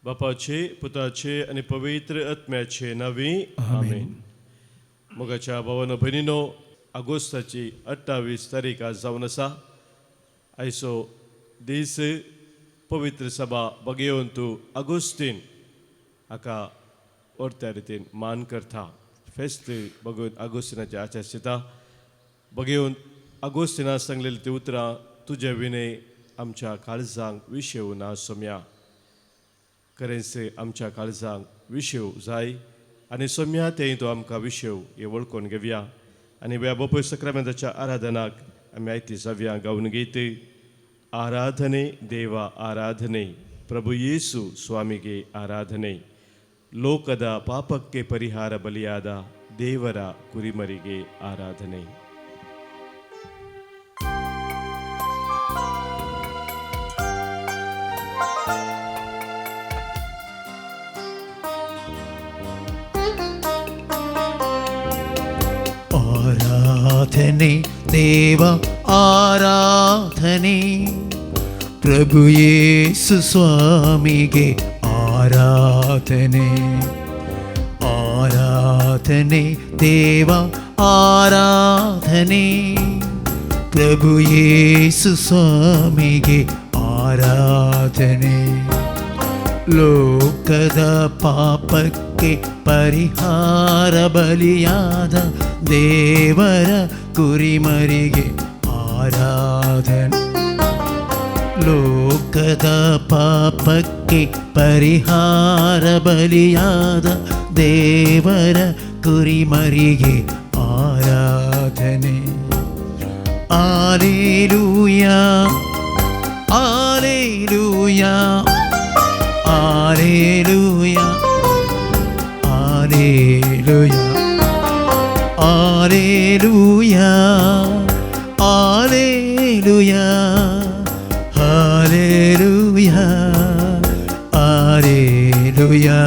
बापाचे, पुताचे आणि पवित्र आत्म्याचे नावे आमेन. मोगाच्या भावानो भयणीनो, ऑगस्टाची 28 तारीख आज जावन आसा. आयचो दीस पवित्र सभा भगवंतू ऑगस्टीन हाका व्हडल्या रितीन मान करता. फेस्त भगवंत ऑगस्टिनाचे आचार जाता. भगवंत ऑगस्टिना सांगलेली ती उतरां तुझे विनय आमच्या काळजांक विशेव ना सोम्या. खरेंच आमच्या काळजांक विशेव जाय आनी सोम्या तें तो आमकां विशेव हे वळखून घेवया. आनी ह्या बापूय सक्रामेंताच्या आराधनाक आमी आयती जावया. गावन गीत आराधने देवा आराधने, प्रभु येसु ಸ್ವಾಮಿಗೆ ಆರಾಧನೆ. ಲೋಕದ ಪಾಪಕ್ಕೆ ಪರಿಹಾರ ಬಲಿಯಾದ ದೇವರ ಕುರಿಮರಿಗೆ ಆರಾಧನೆ. ಆರಾಧನೆ ದೇವ ಆರಾಧನೆ, ಪ್ರಭು ಯೇಸು ಸ್ವಾಮಿಗೆ ಆರಾಧನೆ. ಆರಾಧನೆ ದೇವ ಆರಾಧನೆ, ಪ್ರಭು ಯೇಸು ಸ್ವಾಮಿಗೆ ಆರಾಧನೆ. ಲೋಕದ ಪಾಪಕ್ಕೆ ಪರಿಹಾರ ಬಲಿಯಾದ ದೇವರ ಕುರಿಮರಿಗೆ ಆರಾಧನೆ. ಲೋಕದ ಪಾಪಕ್ಕೆ ಪರಿಹಾರ ಬಲಿಯಾದ ದೇವರ ಕುರಿಮರಿಗೆ ಆರಾಧನೆ. ಆಲೇಲೂಯಾ ಆಲೇಲೂಯಾ ಆಲೇಲೂಯಾ ಆಲೇಲೂಯಾ ಆಲೇಲೂಯಾ ಆಲೇಲೂಯಾ Hallelujah, Hallelujah.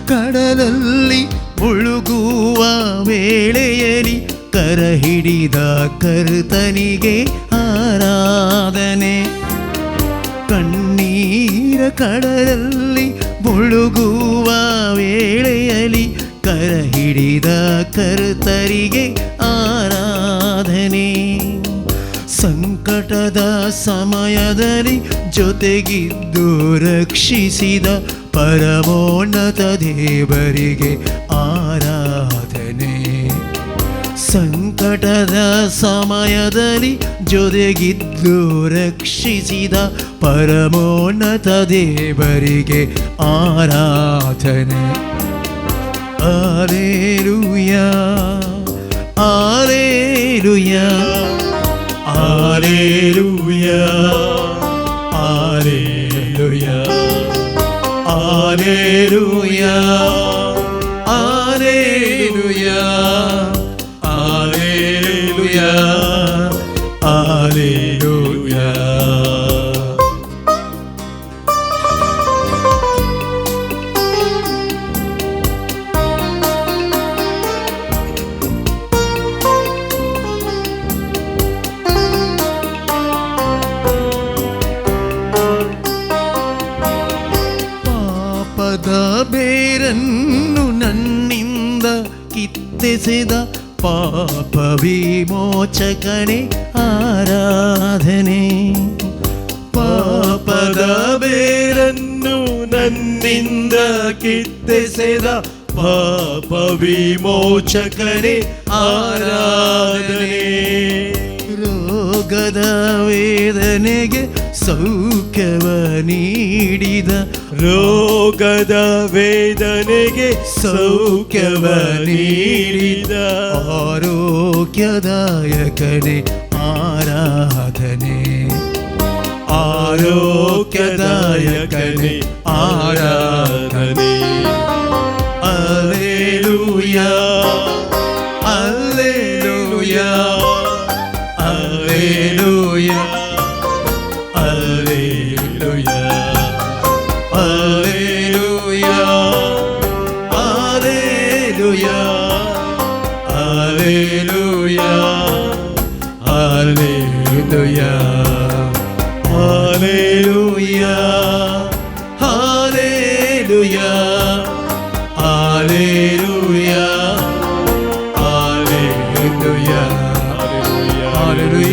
ಕಡಲಲ್ಲಿ ಮುಳುಗುವ ವೇಳೆಯಲ್ಲಿ ಕರ ಹಿಡಿದ ಕರ್ತನಿಗೆ ಆರಾಧನೆ. ಕಣ್ಣೀರ ಕಡಲಲ್ಲಿ ಮುಳುಗುವ ವೇಳೆಯಲ್ಲಿ ಕರ ಹಿಡಿದ ಕರ್ತರಿಗೆ ಆರಾಧನೆ. ಸಂಕಟದ ಸಮಯದಲ್ಲಿ ಜೊತೆಗಿದ್ದು ರಕ್ಷಿಸಿದ ಪರಮೋನ್ನತ ದೇವರಿಗೆ ಆರಾಧನೆ. ಸಂಕಟದ ಸಮಯದಲ್ಲಿ ಜೊತೆಗಿದ್ದು ರಕ್ಷಿಸಿದ ಪರಮೋನ್ನತ ದೇವರಿಗೆ ಆರಾಧನೆ. Alleluia, Alleluia, Alleluia, Alleluia, Alleluia, Alleluia, Alleluia, Alleluia. ಬೇರನ್ನು ನನ್ನಿಂದ ಕಿತ್ತೆಸೆದ ಪಾಪ ವಿಮೋಚಕನೇ ಆರಾಧನೆ. ಪಾಪದ ಬೇರನ್ನು ನನ್ನಿಂದ ಕಿತ್ತೆಸೆದ ಪಾಪ ವಿಮೋಚಕನೇ ಆರಾಧನೆ. ರೋಗದ ವೇದನೆಗೆ ಸೌಖ್ಯವ ನೀಡಿದ, ರೋಗದ ವೇದನೆಗೆ ಸೌಖ್ಯವ ನೀಡಿದ ಆರೋಗ್ಯದಾಯಕನೇ ಆರಾಧನೆ. ಆರೋಗ್ಯದಾಯಕನೇ ಆರಾಧನೆ. Alleluia, Hallelujah, Hallelujah, Hallelujah, Hallelujah, Hallelujah, Hallelujah,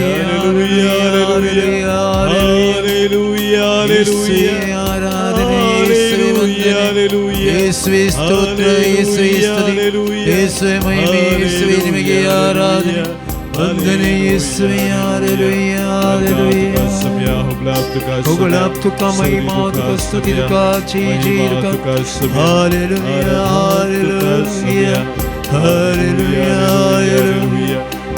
Hallelujah, യേശുവേ ആരാധന, യേശുവേ വന്ദനം, യേശുവേ സ്തോത്രം, യേശുവേ സ്തുതി, യേശുവേ മഹിമ, യേശുവേ നിമഗേ ആരാധന, വന്ദനം യേശുവേ. ഹല്ലേലൂയ, ഹല്ലേലൂയ. ഉഗ്ലാപ്തുക മഹിമാതുക സ്തുതിതുക ചീജീതുക. ഹല്ലേലൂയ, ഹല്ലേലൂയ, ഹല്ലേലൂയ, ഹല്ലേലൂയ.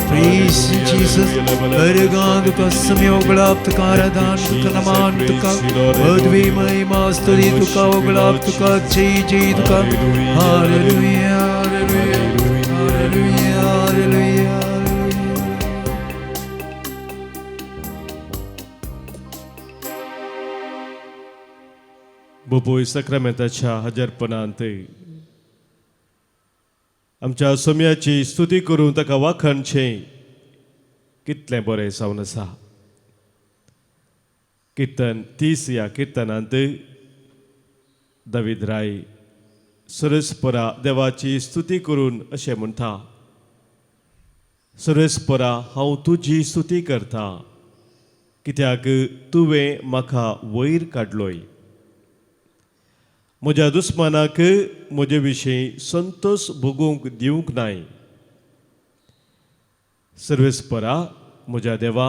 Praise you, Jesus. Varigadu kasmi oglaptu karadan tukaman tuka advi mahima studi tuka oglaptu ka ji tuka. Hallelujah, hallelujah, hallelujah, hallelujah. Boboy sakramenताच्या हजरपणांत आमच्या सोम्याची स्तुती करून ताका वाखणचें कितलें बरें जावन आसा. किर्तन 30 ह्या किर्तनांत दावीद राय सरस्परा देवाची स्तुती करून अशें म्हणटा, सरस्परा हांव तुजी स्तुती करता, कित्याक तुवें म्हाका वयर काडलोय. म्हज्या दुस्मानाक म्हजे विशीं संतोश भोगूंक दिवंक नाय. सर्वेस्परा म्हज्या देवा,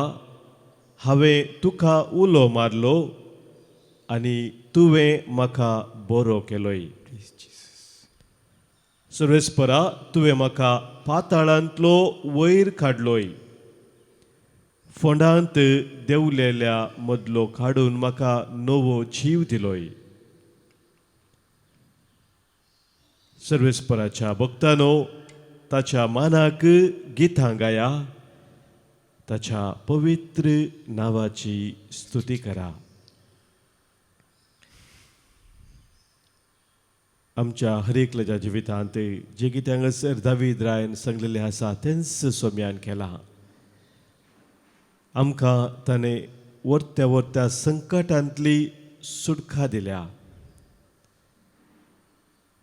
हांवें तुका उलो मारलो आनी तुवें म्हाका बरो केलोय. सर्वेस्परा तुवें म्हाका पाताळांतलो वयर काडलोय, फोंडांत देंवलेल्या मदलो काडून म्हाका नवो जीव दिलोय. सर्वेस्पराच्या भक्तानो, ताच्या मानाक गितां गाया, ताच्या पवित्र नावाची स्तुती करा. आमच्या हर एकल्याच्या जिवितांत जे कितें हांगासर दावीद रायन सांगलेलें आसा तेंच सोम्यान केलां. आमकां ताणें वर्त्या वर्त्या संकटांतली सुटका दिल्या.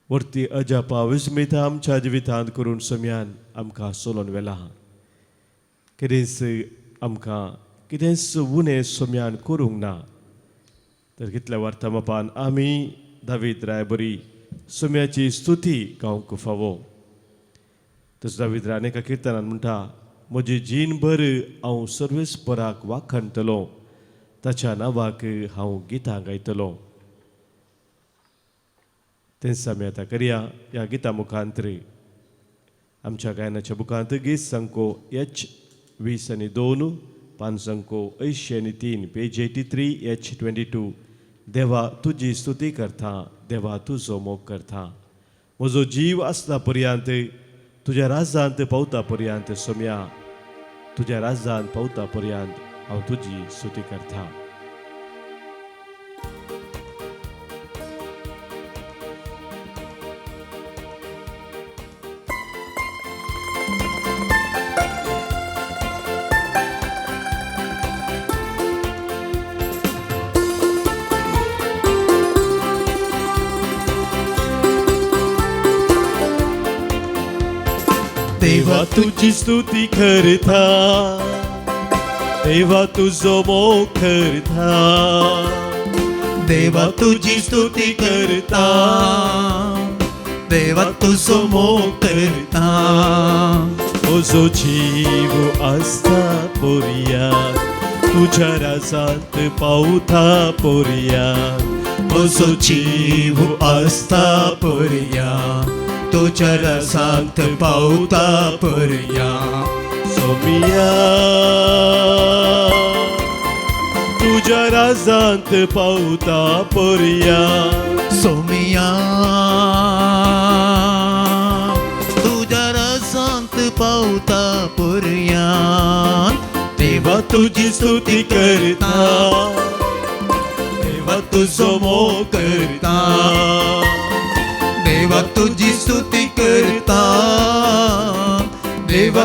वर्ती अजापा विस्मिता आमच्या जिवितांत करून सोम्यान आमकां सोलोन व्हेला. कितेंच आमकां कितेंच उणें सोम्यान करूंक ना. तर कितल्या वर्तमापान आमी दावीद राय बरी सोम्याची स्तुती गावंक फावो. तसो दावीद रायन एका किर्तनान म्हणटा, म्हजी जीणभर हांव सर्वेस्पराक वाखणटलो, ताच्या नांवाक हांव गितां गायतलो. तेंच आमी आतां करया. ह्या गिता मुखांतर आमच्या गायनाच्या बुकांत गीत संको H20 पान संको 83 पेज 83 H22. देवा तुजी स्तुती करता, देवा तुजो मोग करता. म्हजो जीव आसता पर्यंत, तुज्या राजांत पावता पर्यंत सोम्या, तुज्या राजांत पावता पर्यंत हांव तुजी स्तुती करता. देवा तुझी स्तुती करता, देवा तुझो मोग करता, देवा तुझी स्तुती करता, देवा तुझो मोग करता. म्हजो जीव आसता पर्यंत, तुज्या राजांत पावता पर्यंत. म्हजो जीव आसता पर्यंत, तुज्या राजांत पावता पर्यंत. सोमिया तुज्या राजांत पावता पर्यंत. सोमिया तुज्या राजांत पावता पर्यंत. देवा तुझी स्तुती करता, देवा तुझो मोग करता, देवा तुझी स्तुती करता, देवा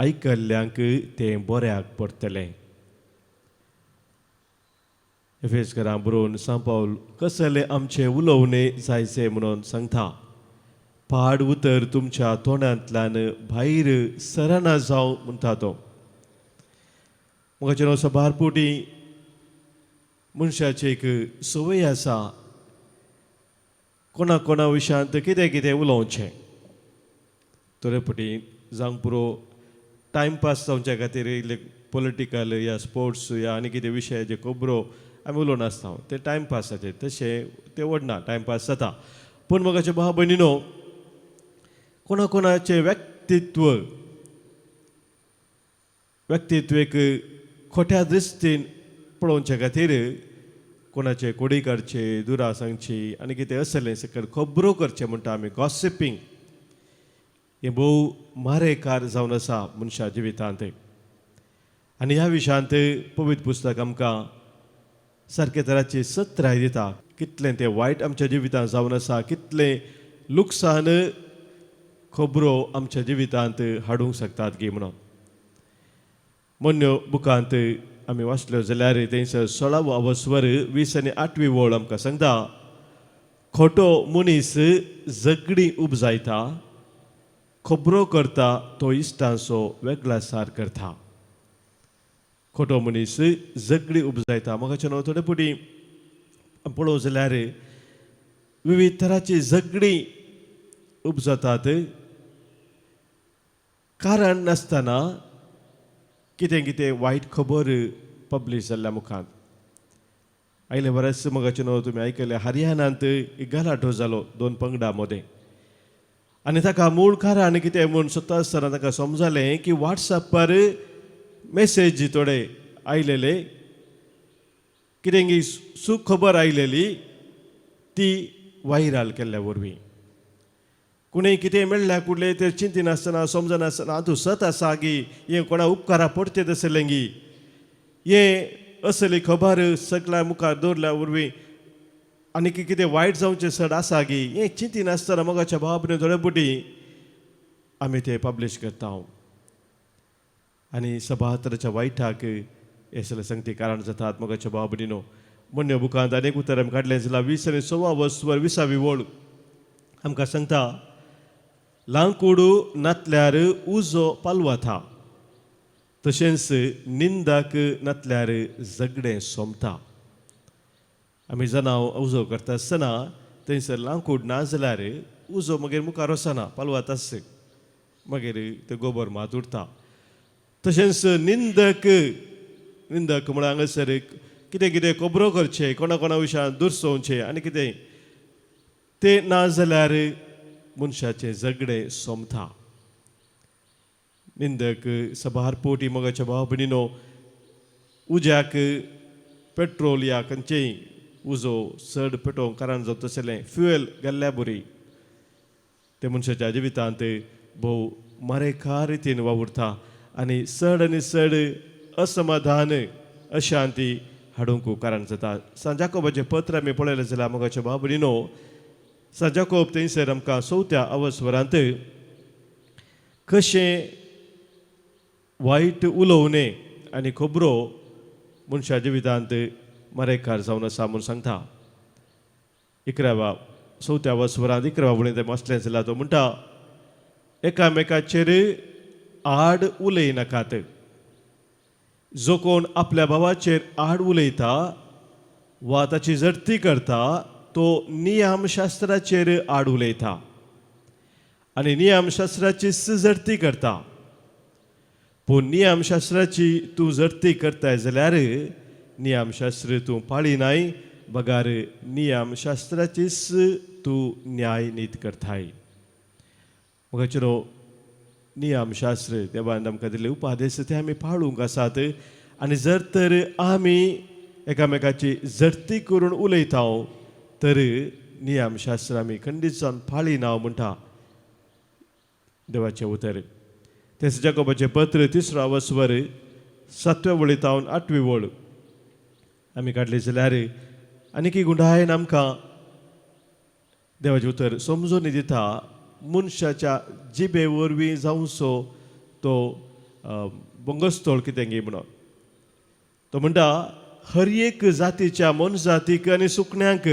आयकल्ल्यांक तें बऱ्याक पडटलें. एफेसकारां बरोवन सांपावल कसले आमचे उलोवणे जायचे म्हणून सांगता. पाड उतर तुमच्या तोंडांतल्यान भायर सरना जावं म्हणटा तो. म्हाका असो बारपोटी मनशाची एक संवय आसा कोणा विशयांत कितें कितें उलोवचें. तरेपटी जावंक पुरो टायमपास जावचे खातीर इल्ले पॉलिटिकल या स्पोर्ट्स या आनी कितें विशय जे खबरो आमी उलोवन आसता ते टायमपासाचे तशें ते व्हडना टायमपास जाता. पूण म्हाका भाव भयणीनो कोणाचे व्यक्तित्व एक खोट्या दृश्टीन पळोवचे खातीर कोणाचे कुडीकारचे दुरा सांगची आनी कितें असलें सकयल खबरो करचे म्हणटा आमी गॉसिपींग हें भोव मारेकार जावन आसा मनशा जिवितांत. आनी ह्या विशयांत पवित्र पुस्तक आमकां सारके तराची सत्राय दिता कितलें तें वायट आमच्या जिवितांत जावन आसा, कितलें लुकसाण खबरो आमच्या जिवितांत हाडूंक शकतात गी म्हणून. मोन्यो बुकांत आमी वाचल्यो जाल्यार थंयसर 16वा अवस्वर 20 आनी 8वी वळ आमकां सांगता खोटो मनीस झगडी उपजायता, खबरो करता तो इश्टांचो वेगळासार करता. खोटो मनीस झगडी उपजायता. म्हाका थोडे पुटी पळोवं जाल्यार विविध तरांची झगडी उपजातात कारण नासतना कितें कितें वायट खबर पब्लीश जाल्ल्या मुखार. आयले बरेच म्हाका तुमी आयकले हरियाणांत एक गलाटो जालो 2 पंगडां मदें आनी ताका मूळ कारण कितें म्हूण स्वता आसतना ताका समजलें की वॉट्सॅपार मेसेज थोडे आयलेले कितें सूख खबर आयलेली ती व्हायरल केल्ल्या वरवीं. कोणें कितें मेळ्ळ्या कुडले ते चिंतिनासतना समजनासतना तूं सत आसा गी हें कोणा उपकारा पडचें आसलें गी हें असली खबर सगळ्या मुखार दवरल्या वरवीं आनी कितें वायट जावचें सड आसा गी हें चिंतिनासतना मोगाच्या भावान थोडे पुटी आमी ते पब्लीश करता. आनी सभातराच्या वायटाक हे सगळे संगती कारण जातात. मोगाच्या भाव भयणीनो मोन्य बुकांत अनेक उतर आमी काडलें जाल्यार 20 आनी 16 वर्सवर 20वी वळ आमकां सांगता लांकूड नातल्यार उजो पालवता तशेंच निंदाक नातल्यार झगडें सोंपता. आमी जनाव उजो करता आसतना थंयसर लांकूड ना जाल्यार उजो मागीर मुखार वचना पालवत आस मागीर ते गोबर मात उरता. तशेंच निंदक म्हळ्यार हांगासर कितें कितें खबरो करचे कोणा विशयान दुरसोवचे आनी कितें ते ना जाल्यार मनशाचें झगडें सोंपता. निंदक सभार पोटी मोगाच्या भाव भयणीनो उज्याक पेट्रोल या खंयचेय उजो चड पेटोवंक कारण जावं तसलें फ्युएल घाल्ल्या बरी ते मनशाच्या जिवितांत भोव मारेकार रितीन वावुरता आनी चड असमाधान अशांती हाडूंक कारण जाता. सांजाकोबाचें पत्र आमी पळयलें जाल्यार मोगाच्या भाव भयणीनो सांजाकोब थंयसर आमकां 4थ्या अवस्वरांत कशें वायट उलोवणे आनी खबरो मनशा जिवितांत मारेकार जावन आसा म्हूण सांगता. 4थ्या अवस्वरांत 11व्या वळींत वाचलें जाल्यार तो म्हणटा एकामेकाचेर आड उलयनाकात. जो कोण आपल्या भावाचेर आड उलयता वा ताची जर्ती करता तो नियमशास्त्राचेर आड उलयता आनी नियमशास्त्राची जर्ती करता. पूण नियमशास्त्राची तूं जर्ती करताय जाल्यार नियमशास्त्र तूं पाळिनाय बगार नियमशास्त्राचीच तूं न्याय नीत करताय. म्हाका नियमशास्त्र देवान आमकां दिल्ले उपादेश ते आमी पाळूंक आसात आनी जर तर आमी एकामेकाची जर्ती करून उलयता तर नियमशास्त्र आमी खंडीत जावन पाळिना म्हणटा देवाचें उतर. तेच जाकोबाचें पत्र 3रो अवस्वर 7व्या वळींतावन 8वी वळ आमी काडली जाल्यार आनीक एक गुंडायन आमकां देवाचें उतर समजून दिता मनशाच्या जिबे वरवीं जावंसो तो बंगस्थळ कितें गे म्हणून तो म्हणटा हर एक जातीच्या मनजातीक आनी सुकण्यांक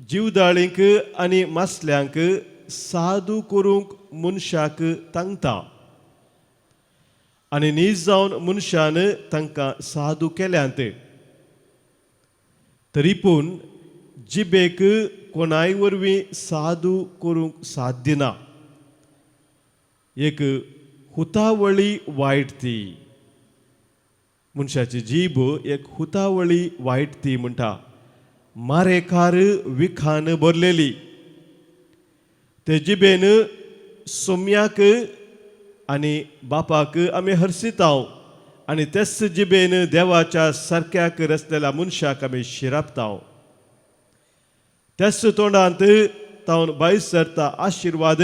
जीवदाळींक आनी मासल्यांक सादू करूंक मनशाक तांगता आनी नीज जावन मनशान तांकां सादू केल्यांत तरी पूण जिबेक कोणाय वरवीं सादू करूंक साध्य ना एक हुतावळी वायट ती मनशाची जीब एक हुतावळी वायट ती म्हणटा मारेकार विखान भरलेली ते जिबेन सोम्याक आनी बापाक आमी हरसिताव आनी तेच जिबेन देवाच्या सारक्याक रचलेल्या मनशाक आमी शिरापताव तेच तोंडांत तावन भायर सरता आशिर्वाद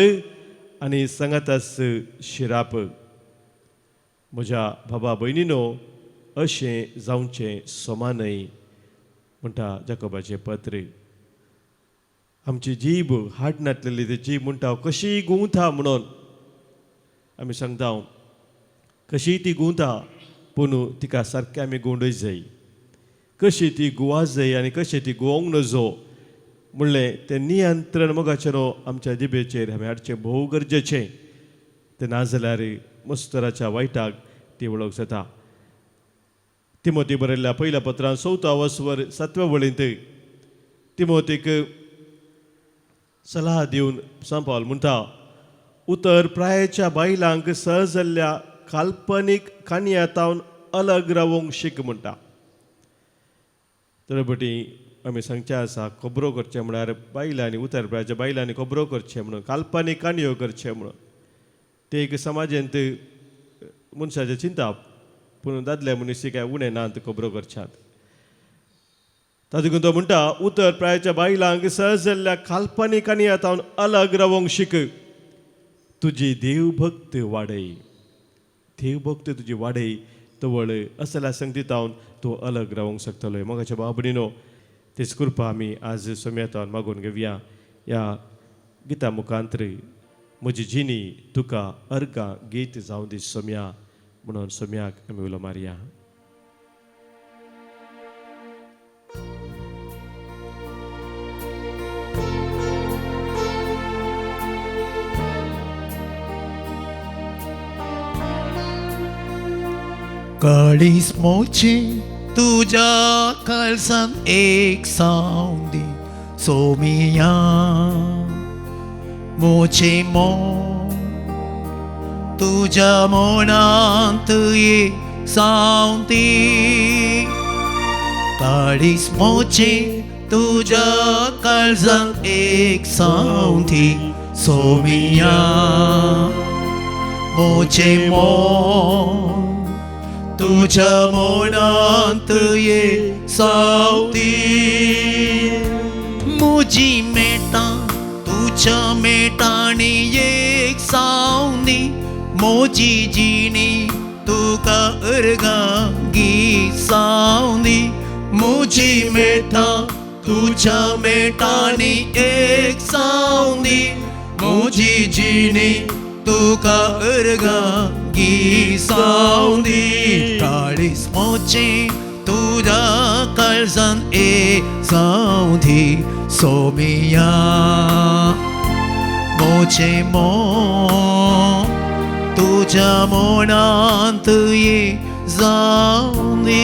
आनी सांगातास शिराप म्हज्या भावा भयणीनो अशें जावचें सोमानय म्हणटा जाकोबाचें पत्र आमची जीब हाडनातलेली ती जीब म्हणटा कशी गुंवता म्हणून आमी सांगता कशी ती गुंवता पूण तिका सारकें आमी गुंवडय जाय कशी ती गुवा जाय आनी कशी ती गुवोंक नजो म्हणलें तें नियंत्रण मोगाचें आमच्या जिबेचेर आमी हाडचें भोव गरजेचें तें ना जाल्यार मस्तराच्या वायटाक ती वळख जाता तिमोथी बरयल्ल्या पयल्या पत्रांत 4 वसवर 7 वळींत तिमोथीक सल्ला दिवन सांपावल म्हणटा उतर प्रायाच्या बायलांक सहजल्ल्या काल्पनीक काणयातावन अलग रावंक शीक म्हणटा तरबटी आमी सांगचें आसा खबरो करचें म्हळ्यार बायलांनी उतर प्रायाच्या बायलांनी खबरो करचें म्हणून काल्पनीक काणयो करचें म्हणून ते एक समाजांत मनशाचें चिंता पूण दादल्या मनीस काय उणें नात खबरो करच्यात तातूंत तो म्हणटा उतर प्रायाच्या बायलांक सहज जाल्ल्या काल्पनीक आनी आतां अलग रावंक शीक तुजी देवभक्त वाडय देवभक्त तुजी वाडय तवळ असल्या संगतीतावन तूं अलग रावंक शकतलो मोगाच्या बाबडीनो तेच कृपा आमी आज सोम्यातावन मागून घेवया ह्या गिता मुखांतर म्हजी जिणी तुका अर्गां गीत जावं दी सोम्या म्हणून सोम्याक आमी उलो मारया काळीस मोचे तुझ्या काळजान एक सावंदी सोमिया मोचे मोन तुझ्या मोनांत एक सावंदी काळीस मोचे तुझ्या काळजान एक सावंदी सोमिया मोचे मोन तुझ्या मोनांत ये सावती मुजी मेटा तुझ्या मेटाणी एक सावनी मोजी जिणी तुका अर्गांगी सावनी मुजी मेटा तुझ्या मेटाणी एक सावनी मोजी जिणी तुका अर्गांगी सावनी काळीस मोचे तुझ्या काळजान एक सावधी सोमिया मोचे मोन तुझ्या मोनांत ये जावनी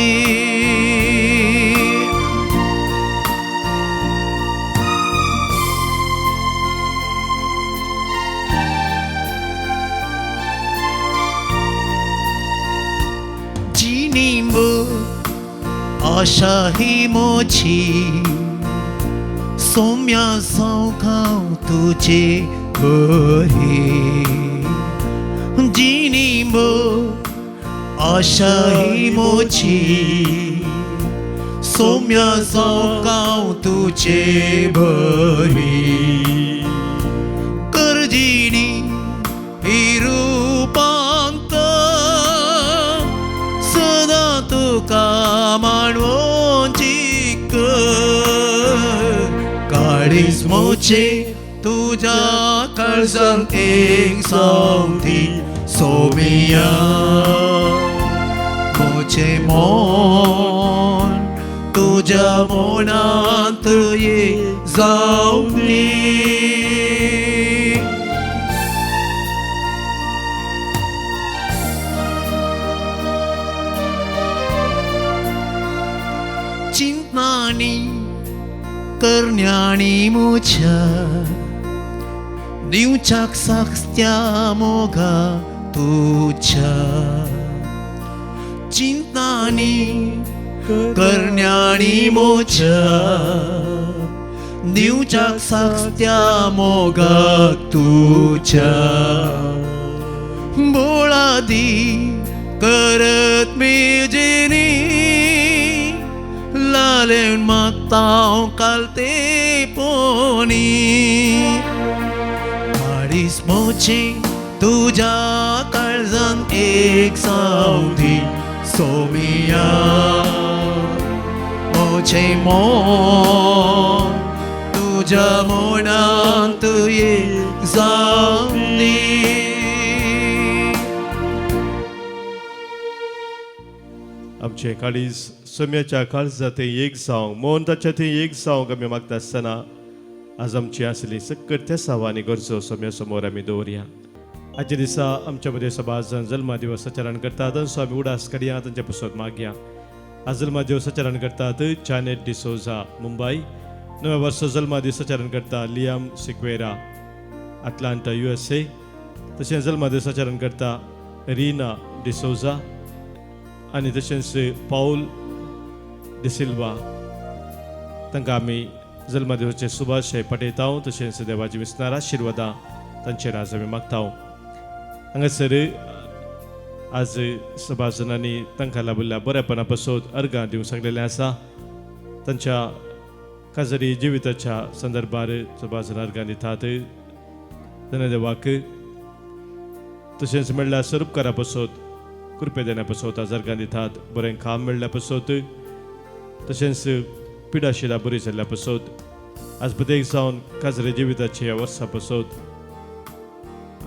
आशा ही मोची सोम्या सावकाव तुझे बरे जिनी मो आशा ही मोची सोम्या सावकाव तुझे बरे करजिनी ही रूपांत सदा तुका मानवोची काळीस मोचे तुझ्या काळजान एक सावती सोमिया मोचे मोन तुझ्या मोनात ये जाऊ दे. चिंतानी करण्यानी मुझ्या दिवचाक साक्त्या मोगा तुझ्या. चिंतानी करण्यानी मुझ्या दिवचाक साक्त्या मोगा तुझ्या. बोळादी करत मेजेनी लालेन मागताव कालते पोनी. काळीस मोचे तुझ्या काळजान एक सावधी सोमिया मोचे मोन तुझ्या मोनात एक जावली. आमचे काळीज सोम्याच्या काळजात एक जावंक मोहन ताच्या थंय एक जावंक आमी मागता आसतना आज आमची आसली सकट त्या सावांनी गरजो सोम्या समोर आमी दवरया. आजच्या दिसा आमच्या मदें सभाज जल्मा दिवस आचरण करतात सो आमी उडास काडया तांचे पासून मागया. आज जल्मा दिवस आचरण करतात जानेट डिसोजा मुंबई. नव्या वर्सा जल्मा दीस आचरण करता लियाम सिक्वेरा अटलांटा USA. तशेंच जल्मा दीस आचरण करता रीना डिसोजा आनी तशेंच पाऊल डिसिल्वा. तांकां आमी जल्मा दिवसाचे शुभाशय पठयता. तशेंच देवाची विस्तार आशिर्वादां तांचेर आज आमी मागता. हांगासर आज सभाजनांनी तांकां लाभिल्ल्या बरेपणा पासून अर्गां दिवंक सांगलेलें आसा. तांच्या काजरी जिविताच्या संदर्भार सभाजन अर्गां दितात. धन्यदेवाक तशेंच मेळ्ळ्या स्वरूपकारा पासून कृपे देण्या पासून आज अर्गां दितात. बरें काम मेळ्ळ्या पासून तशेंच पिडाशिला बरी जाल्ल्या पासून आज प्रत्येक जावन काजरी जिविताच्या ह्या वर्सा पासून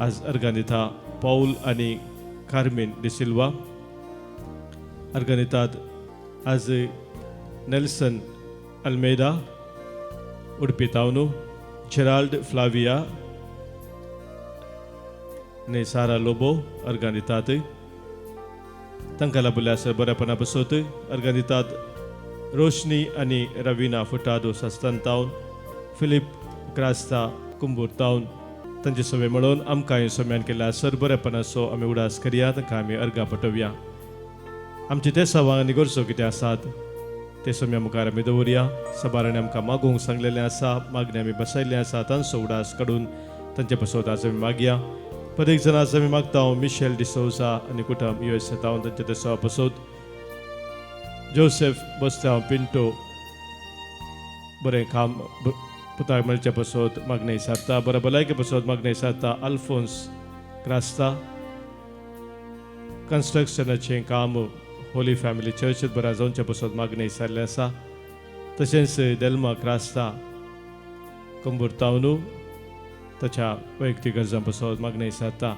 आज अर्गां दिता. पाऊल आनी कार्मेन डिसिल्वा अर्गां दितात. आज नेल्सन अल्मेदा उडपी तावनू जेराल्ड फ्लाविया ने सारा लोबो अर्गां दितात. तांकां लाभिल्ल्या बरेपणा पासून अर्गां दितात. रोशनी आनी रविना फुटादो सस्तांतावन फिलिप क्रास्ता कुंबूर तावन तांचे सवे मेळोवन आमकां हे सोम्यान केल्या सर बरेपणाचो आमी उडास करया. तांकां आमी अर्गां पटोवया. आमचे ते सवां आनी गरजो कितें आसात ते सोम्या मुखार आमी दवरया. सबारांनी आमकां मागूंक सांगलेलें आसा. मागणी आमी बसयल्लें आसा. तांचो उडास काडून तांचे पासून आज आमी मागया. प्रत्येक जाण आज आमी मागता मिशेल डिसोजा आनी कुटुंब USA तावन तांचे ते सवा पासून जोसेफ बस्तांव पिंटो बरें काम पुताक मेळचे पासून मागणी सारता. बरे भलायके पासून मागणी सारता. अल्फोन्स क्रास्ता कन्स्ट्रक्शनाचें काम होली फॅमिली चर्चीत बरा जावचे पासून मागणी सारले आसा. तशेंच डेल्मा क्रास्ता कुंबूर तावनू ताच्या वैयक्तीक गरजां पासून मागणी सारता.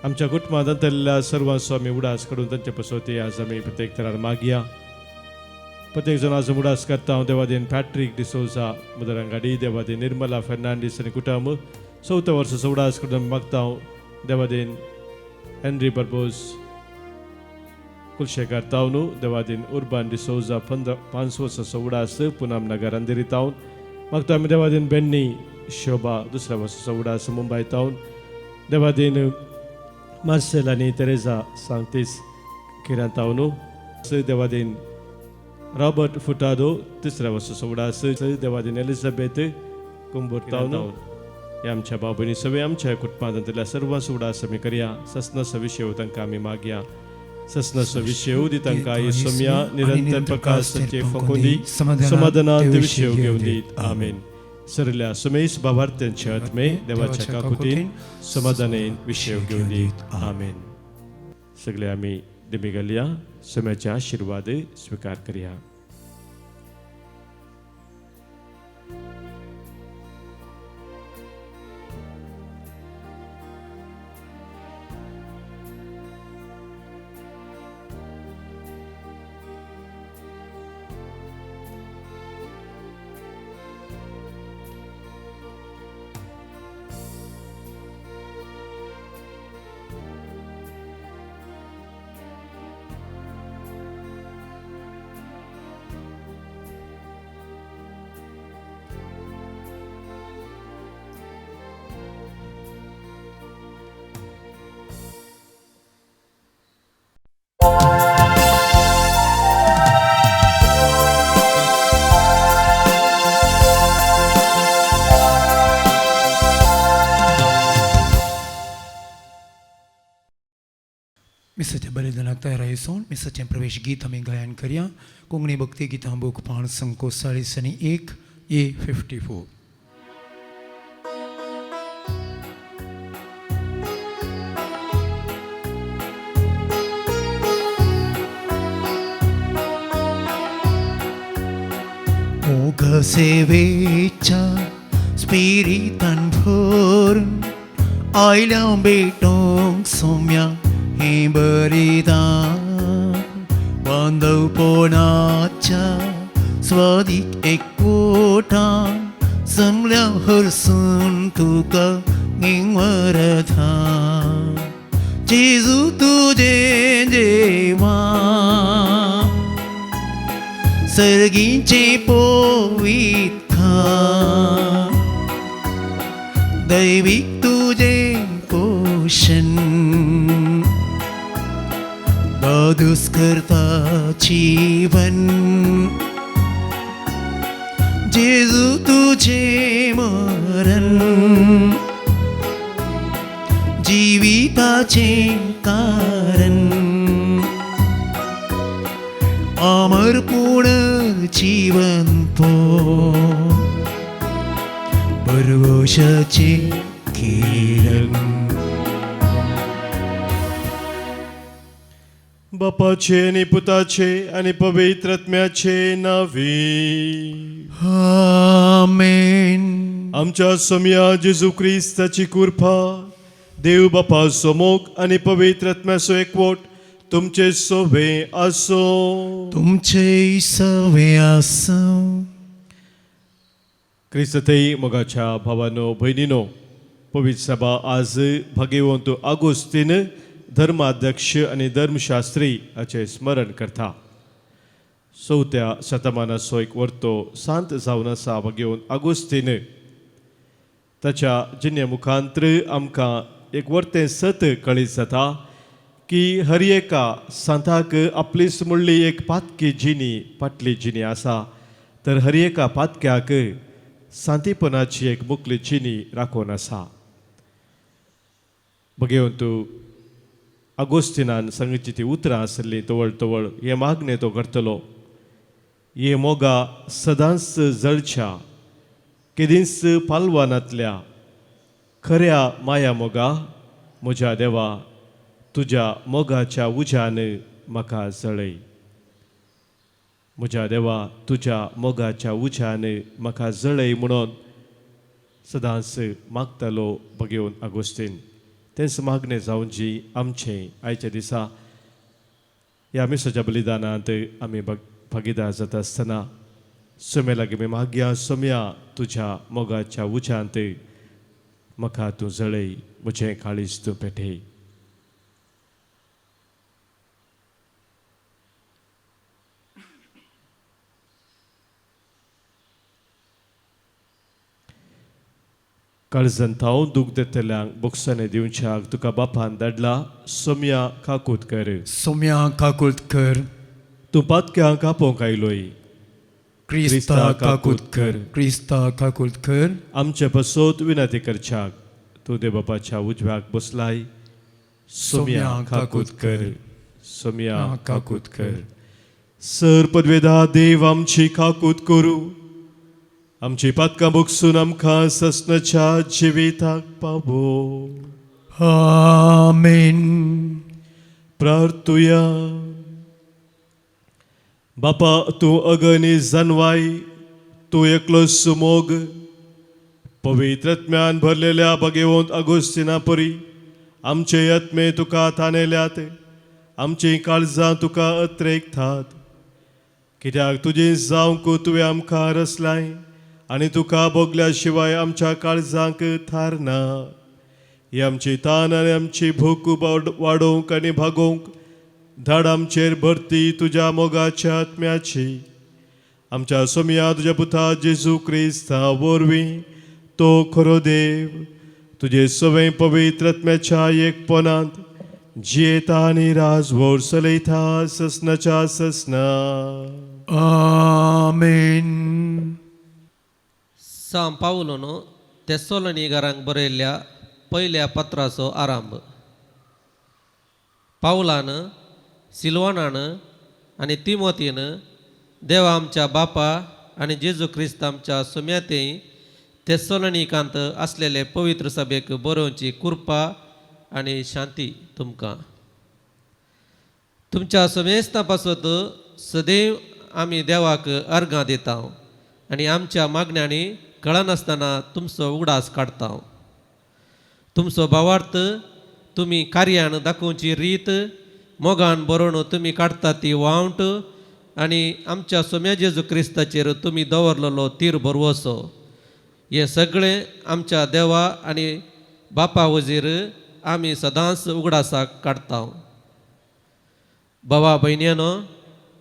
आमच्या कुटुंबांत अंतरलेल्या सर्वांचो आमी उडास काडून तांचे पासून ती आज आमी प्रत्येक तरार मागया. प्रत्येक जण आज उडास करता. देवादीन पॅट्रिक डिसोजा मदरंगाडी देवादीन निर्मला फेर्नांडीस आनी कुटुंब 4 वर्साचो उडास काडून मागता. देवादीन हेनरी बर्बोस कुलशेकार तावनू देवादीन उर्बान डिसोजा 5 वर्साचो उडास पुनम नगर अंधेरी तावन मागता. आमी देवादीन बेन्नी शोभा 2 वर्साचो उडास मुंबय तावन देवादीन मार्सेल आनी तेरेजा सांगतीस किरण तावनू देवादीन रॉबर्ट फुटादो 3 वर्साचो उडास देवादीन एलिझाबेथ कुंबूर तावनू हे आमच्या भाव भयणी सगळे आमच्या कुटुंबांतल्या सर्वांचो उडास आमी करया. ससनाचो विशय तांकां आमी मागया. ससनाचो विशय दी तांकां ही सोम्या निरंतर प्रकाश तांचे फकोंदी समाधानांत विशय घेवन दीत. आमेन. सरल्या सुमेश भावार्थ्यांचे आत्मे देवाच्या काकुतीन समाधानेन विशय घेवन दीत. आमेन. सगळे आमी दिमी घालया. सोम्याचे आशिर्वाद स्वीकार करया. मिसाच्या बलिदानाक तयार आयसून मिसाचें प्रवेश गीत आमी गायन करया. कोंकणी भक्ती गितां बूक पाण संको 41 A54. मोग सेवेच्या स्पिरितान भरून आयल्या बेटोंक सोम्या हे बलिदान बांदवपणाच्या स्वादीक एकवटान जमल्या हरसून तुका वरदान जेजू तुझे जेवण सर्गीचे पोवीत खाण दैविक तुझे पोषण बादूस करता जीवन जेजू तुझे मरण जीविताचे कारण अमर पुनर्जीवन पो परवशाचे किरण बापाचे आणि पुताचे आणि पवित्र आत्म्याचे नावी. आमेन. आमच्या सोम्या जेजू क्रिस्ताची कृपा देव बापा सोमोग आणि पवित्र आत्म्याचो एकवट तुमचे सोबे आसो. तुमचे सवे आसो. क्रिस्तई मोगाच्या भावानो भयणीनो, पवित्र सभा आज भाग्यवंत आगोस्तीन धर्माध्यक्ष आणि धर्मशास्त्री हाचे स्मरण करता. 4थ्या शतमानाचो एक वर्तो सांत जावन आसा भाग्यवंत आगोस्तीन. ताच्या जिणे मुखांतर आमकां एक वर्तें सत कळीत जाता की हर एका सांताक आपलीच म्हणली एक पातकी जिणी पाटली जिणी आसा, तर हर एका पातक्याक सांतीपणाची एक मुखली जिणी राखून आसा. भगवंत आगोस्तिनान सांगितली ती उतरां आसली तवळ तवळ हे मागणे तो करतलो. हे मोगा सदांच जळच्या केदींच पालवानांतल्या खऱ्या माया मोगा म्हज्या देवा तुज्या मोगाच्या उज्यान म्हाका जळय. म्हज्या देवा तुज्या मोगाच्या उज्यान म्हाका जळय म्हणून सदांच मागतालो भगवंत आगोस्तीन. तेंच मागणें जावन जी आमचें आयच्या दिसा ह्या मिसाच्या बलिदानांत आमी भागीदार जाता आसतना सोम्या लागीं आमी मागया, सोम्या तुज्या मोगाच्या उज्यांत म्हाका तूं जळय, म्हजें काळीज तूं पेटय. काळजंताव दूख देतल्यांक बोगसाने दिवच्याक तुका बापान धाडला. सोम्या काकूतकर, सोम्या काकुळकर, तूं पातक्यांक आपोवंक आयलोय. क्रिस्ता काकुळकर, क्रिस्ता काकुळकर, आमचे पसोत विनंती करच्याक तूं देव बापाच्या उजव्याक बसलाय. सोम्या काकुतकर, सोम्या काकुतकर. सर पदवेदा देव आमची काकूत करू, आमची पातकां बोगसून आमकां ससनाच्या जिविताक पावो. आमेन. प्रार्थुया. बापा तूं अगणी जानवाय, तूं एकलो सुमोग पवित्र आत्म्यान भरलेल्या भगवंत आगोस्तिना परी आमचे आत्मे तुका ताणेल्यात, आमची काळजां तुका अत्रेकतात. कित्याक तुजें जावंक तुवें आमकां रचलाय आनी तुका भोगल्या शिवाय आमच्या काळजांक थार ना. ही आमची तान आनी आमची भूक वाडोवंक आनी भागोवंक धाड आमचेर भरती तुज्या मोगाच्या आत्म्याची. आमच्या सोम्या तुज्या पुता जेजू क्रिस्ता वरवीं तो खरो देव तुजे सवें पवित्र आत्म्याच्या एकपणांत जियेता आनी राजवट चलयता ससनाच्या ससना. आमेन. साम पावलोन तेसोलोनिकांक बरयल्ल्या पयल्या पत्राचो आरंभ. पावलानं सिल्वानानं आणि तिमोतीनं देवा आमच्या बापा आणि जेजू ख्रिस्त आमच्या सुम्यातेय तेसलोनिकांत असलेले पवित्र सभेक बरोवची कृपा आणि शांती तुमकां. तुमच्या सुमेस्ता पासत सदैव आमी देवाक अर्गां दिता आणि आमच्या मागण्यांनी कळनासतना तुमचो उगडास काडटा. तुमचो भावार्थ तुमी कार्यान दाखोवची रीत मोगान बरोवन तुमी काडटा ती वावंट आणि आमच्या सोम्या जेजू क्रिस्ताचेर तुमी दवरलेलो तीर बरवसो हे सगळे आमच्या देवा आणि बापा वजीर आमी सदांच उगडासाक काडटा. भावा भयण्यानो,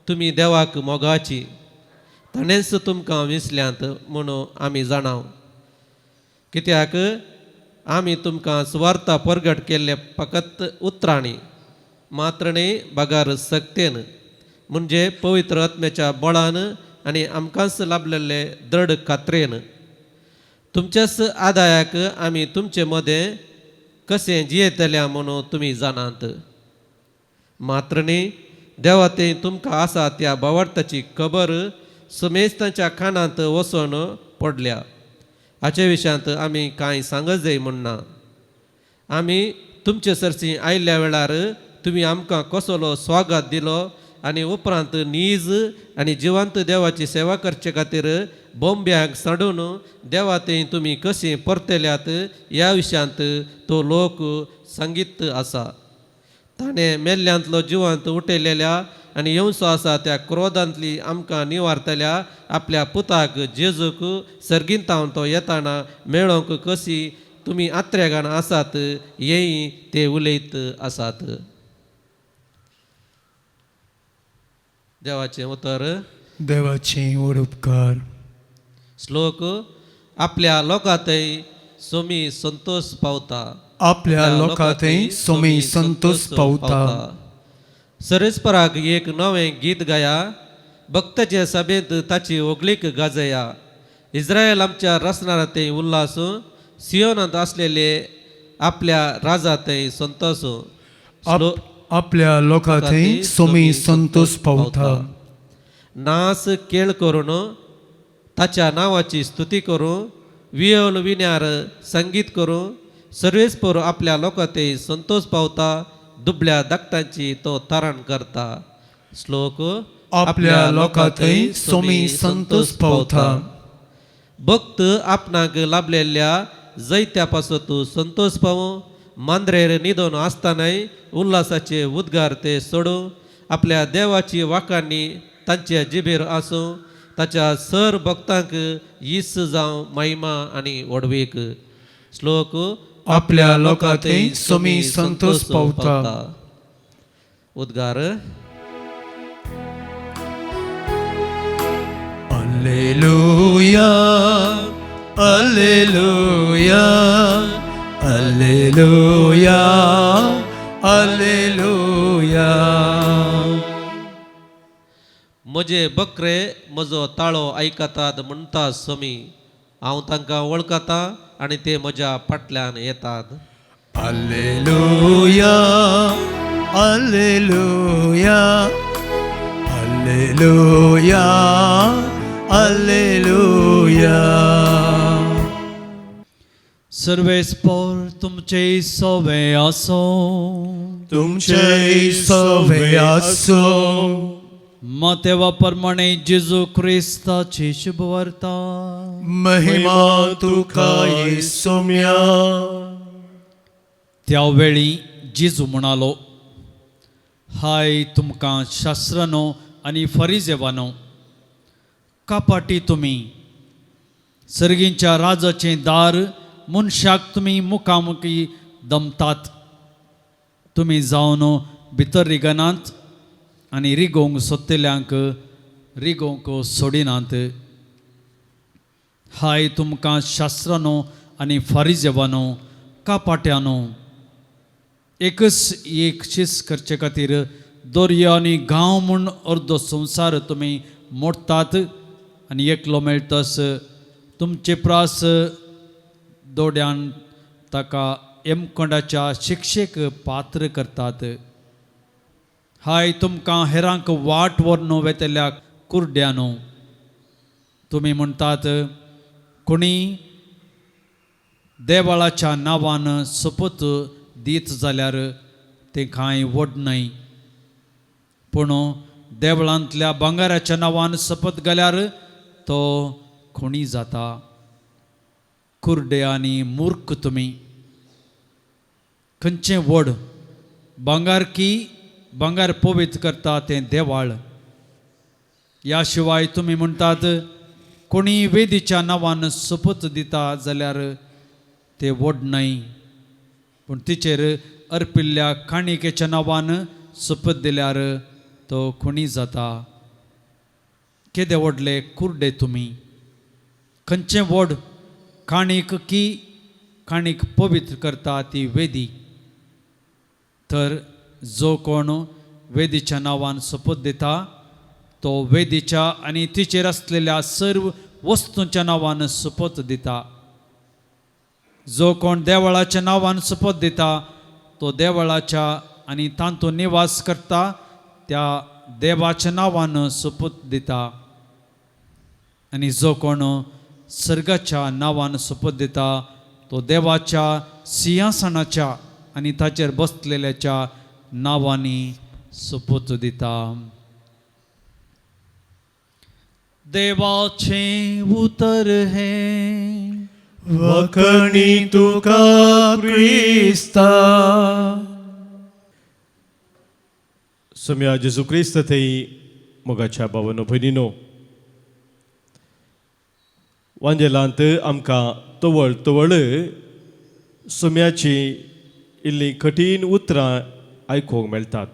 तुमी देवाक मोगाची ताणेंच तुमकां विसल्यांत म्हणून आमी जाणाव. कित्याक आमी तुमकां सुवार्ता परगट केल्ले फकत उतरांनी मात्र न्ही बागार सक्तेन म्हणजे पवित्र आत्म्याच्या बळान आनी आमकांच लाभलेले दृढ खात्रेन. तुमच्याच आदायाक आमी तुमचे मदें कशें जियेतल्या म्हणून तुमी जाणात. मात्र न्ही देवा तें तुमकां आसा त्या भावार्थाची खबर सुमेस्तांच्या कानांत वचोन पडल्या. हाचे विशयांत आमी कांय सांगत जाय म्हणना. आमी तुमचे सरसी आयिल्ल्या वेळार तुमी आमकां कसलो स्वागत दिलो आनी उपरांत नीज आनी जिवंत देवाची सेवा करचे खातीर बोंब्याक साडून देवा तें तुमी कशीं परतेल्यात ह्या विशयांत तो लोक सांगीत आसा. ताणें मेल्ल्यांतलो जिवंत उठयलेल्या आनी येवचो आसा त्या क्रोधांतली आमकां निवारतल्या आपल्या पुताक जेजूक सर्गिंतावन तो येताना मेळोवंक कशी तुमी आत्रेगान आसात हेय ते उलयत आसात. देवाचें उतर. देवाचे व्हड उपकार. श्लोक. आपल्या लोकांतय सोमी संतोष पावता. आपल्या लोकांतय सोमी संतोष पावता. सरस्पराक एक नवें गीत गाया. भक्ताचे सभेंत ताची ओगलीक गाजया. इस्रायल आमच्या रसनारातय उल्हास. सियोनांत असलेले आपल्या राजातय संतोष. आपल्या लोकांतय सोमी संतोष पावता. नास केळ करून ताच्या नावाची स्तुती करून वियोल विण्यार संगीत करून सर्वेस्पर आपल्या लोकांतय संतोष पावता. दुबळ्या धाकटांची तो तारण करता. श्लोक. आपल्या लोकांतय सोमी संतोष पावता. भक्त आपणाक लाभलेल्या जैत्या पासत संतोष पावो. मांद्रेर न्हिदोन आसतानाय उल्हासाचे उद्गार ते सोडू. आपल्या देवाची वाकांनी तांच्या जिबेर आसूं. ताच्या सर भक्तांक यीस जावं महिमा आनी वडवीक. श्लोक. आपल्या लोकांतय सोमी संतोष पावता. उद्गार. Alleluia, Alleluia, Alleluia, Alleluia. म्हजे बकरे म्हजो ताळो आयकतात म्हणटा सोमी. हांव तांकां वळखता आनी ते म्हज्या फाटल्यान येतात. Alleluia, Alleluia, Alleluia, Alleluia. सर्वेस्पर तुमचे सवे आसो. तुमचे सवे आसो. मातेवा प्रमाणे जेजू ख्रिस्ताची शुभवार्ता. महिमा तुका येसुम्या. त्यावेळी जेजू म्हणालो, हाय तुमकां शास्त्रनो आनी फरिजेवानो, कापाटी तुमी सर्गींच्या राजाचें दार मनशाक तुमी मुखामुखी दमतात. तुमी जावन भितर रिगनात आनी रिगोंक सोदतल्यांक रिगोंक सोडिनात. हाय तुमकां शास्त्रानो आनी फारिजेवानो, कापाट्यानो, एकच एक शीस करचे खातीर दर्या आनी गांव म्हूण अर्दो संवसार तुमी मोडटात आनी एकलो मेळटस तुमचे प्रास दोड्यान ताका हेमखंडाच्या शिक्षेक पात्र करतात. हाय तुमकां हेरांक वाट व्हरनो वेतल्या कुर्ड्यानो. तुम्ही म्हणटात कोणी देवाळाच्या नांवान सपत दीत जाल्यार ते कांय व्हड न्हय. पूण देवळांतल्या भांगाराच्या नांवान सपत घाल्यार तो कोणी जाता. कुर्डे आनी मूर्ख तुमी. खंयचें व्हड भांगार की भांगार पवित्र करता तें देवाळ. ह्या शिवाय तुमी म्हणटात कोणी वेदीच्या नांवान सपत दिता जाल्यार ते व्हड न्हय. पूण तिचेर अर्पिल्ल्या काणिकेच्या नांवान सपत दिल्यार तो कोणी जाता. केदे व्हडले कुर्डे तुमी. खंयचें व्हड काणीक की काणीक पवित्र करता ती वेदी. तर जो कोण वेदीच्या नांवान सपत दिता तो वेदीच्या आनी तिचेर आसलेल्या सर्व वस्तूंच्या नांवान सपत दिता. जो कोण देवळाच्या नांवान सपत दिता तो देवळाच्या आनी तांतून निवास करता त्या देवाच्या नांवान सपत दिता. आनी जो कोण सर्गाच्या नांवान सपत दिता तो देवाच्या सिंहासनाच्या आनी ताचेर बसलेल्याच्या नांवांनी सपत दिता. देवाचें उतर हे वखणी तुका क्रिस्ता. सम्या जेजू क्रिस्त थंय मोगाच्या भावानो भयणीनो, वांजेलांत आमकां तवळ तवळ सम्याची इल्ली कठीण उतरां आयकूंक मेळटात.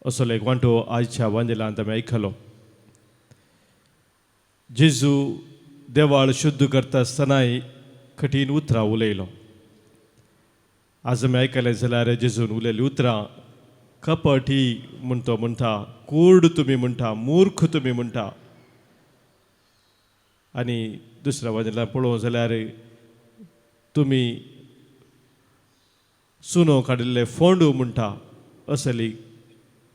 असो एक वांटो आयच्या वांजेलांत आमी आयकलो. जेजू देवाळ शुद्ध करता आसतनाय कठीण उतरां उलयलो. आज आमी आयकलें जाल्यार जेजून उलयलीं उतरां कपट ही म्हूण तो म्हणटा, कूर्ड तुमी म्हणटा, मूर्ख तुमी म्हणटा. आनी दुसऱ्या वाजेला पळोवंक जाल्यार तुमी सुनो काडिल्ले फोंडू म्हणटा. असली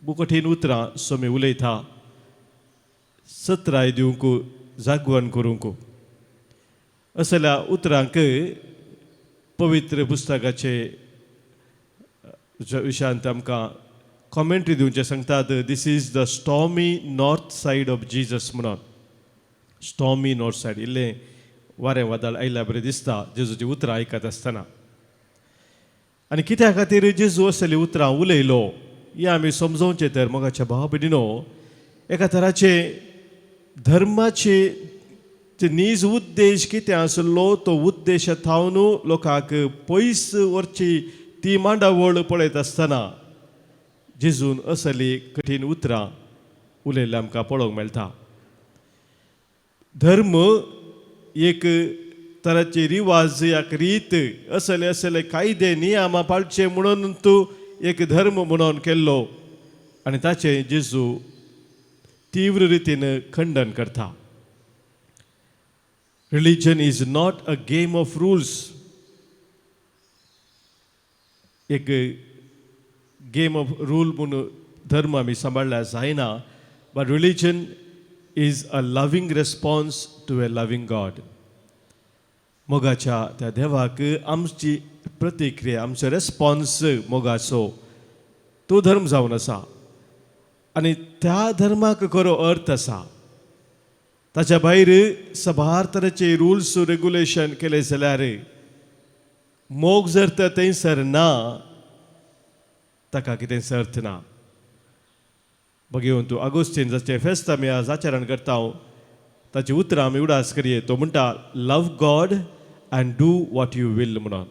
कठीण उतरां सोमी उलयता. सत्राय दिवंक जागवण करूंक. असल्या उतरांक पवित्र पुस्तकाचे विशयांत आमकां कॉमेंट्री दिवचे सांगतात. This is the stormy north side of Jesus म्हणून. Stormy north side. इल्लें वारें वादळ आयल्या बरें दिसता जेजूची उतरां आयकत आसतना. आनी कित्या खातीर जेजू असली उतरां उलयलो हें आमी समजोवचें. तर मोगाच्या भावा भयणीनो, एका तराचे धर्माचे नीज उद्देश कितें आसलो तो उद्देश थावन लोकांक पयस व्हरची ती मांडावळ पळयत आसतना जेजून असली कठीण उतरां उलयल्लें आमकां पळोवंक मेळटा. धर्म एक तराची रिवाज, एक रीत, असले कायदे नियमां पाळचे म्हणून तूं एक धर्म म्हणून केल्लो आनी ताचें जेजू तीव्र रितीन खंडन करता. Religion is not a game of rules. एक गेम ऑफ रूल म्हणून धर्म आमी सांबाळल्यार जायना. But religion is a loving response to a loving god. मोगाच्या त्या देवाक आमची प्रतिक्रिया, आमचो रेस्पॉन्स मोगाचो तो धर्म जावन आसा. आनी त्या धर्माक खरो अर्थ आसा. ताच्या भायर सबार तरेचे रुल्स रेगुलेशन केले जाल्यार मोग जर तर थंयसर ना ताका कितेंच अर्थ ना. बघेवन तूं आगोस्तीन जाचे फेस्त आमी आज आचरण करता ताची उतरां आमी उडास करये. तो म्हणटा love god and do what you will म्हणून.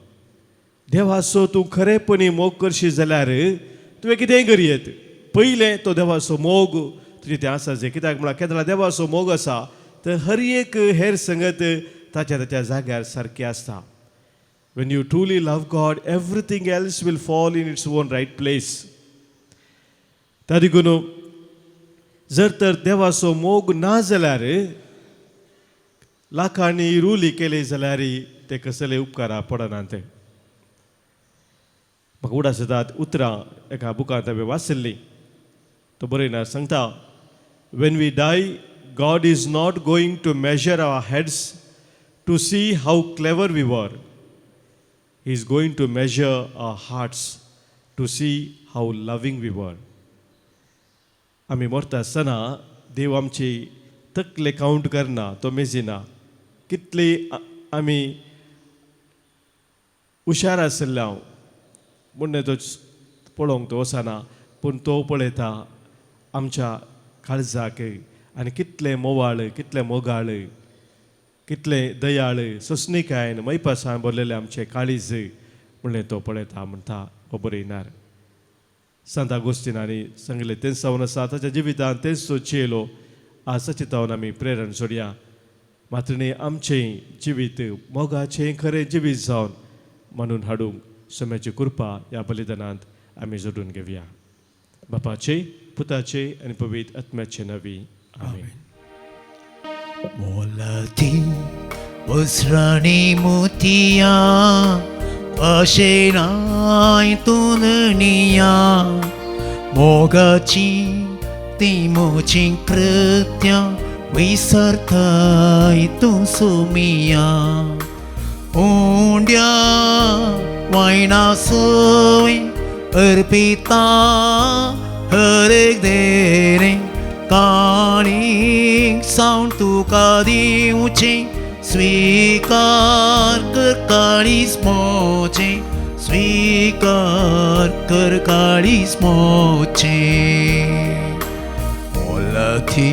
देवाचो तूं खरेपणी मोग करशी जाल्यार तुवें कितेंय करयेत. पयलें तो देवाचो मोग तुजें तें आसा जें. कित्याक म्हळ्यार केन्ना देवाचो मोग आसा तर हर एक हेर संगत ताच्या ताच्या जाग्यार सारकी आसता. When you truly love God, everything else will fall in its own right place. त्या देखून जर तर देवाचो मोग ना जाल्यार लाखांनी रुली केली जाल्यार ते कसले उपकारा पडनात. म्हाका उडास येतात उतरां एका बुकांत हांवें वाचिल्लीं तो बरयना सांगता when we die God is not going to measure our heads to see how clever we were. He is going to measure our hearts to see how loving we were. आमी मरता आसतना देव आमची तकले कावंट करना तो मेजिना कितली आमी हुशार आसले हांव म्हणून तो पळोवंक तो वचना पूण तो पळयता आमच्या काळजाक आनी कितले मोवाळ कितले मोगाळ कितले दयाळ ससणिकायेन मैपासान भरलेले आमचे काळीज म्हणलें तो पळयता म्हणटा हो बरयणार सांत आगोस्तिनानी सांगले तें जावन आसा ताच्या जिवितांत तेंच तो चेलो आज चिंतावन आमी प्रेरण सोडया मात्र न्ही आमचें जिवीत मोगाचें खरें जिवीत जावन म्हणून हाडूंक सोम्याची कृपा ह्या बलिदानांत आमी जोडून घेवया बापाचे पुताचे आनी पवित्र आत्म्याचे नवी आमेन. मोलाती वस्त्रांनी मोतिया अशेनाय तुननिया मोगाची ती मोची कृत्या विसरताय तूं सुमिया उंड्या वायना सोय अर्पिता हर एक देरे काळीक सावन तुका दिवचे स्वीकार कर काळीस मोचे स्वीकार कर काळीस मोचे मोलाथी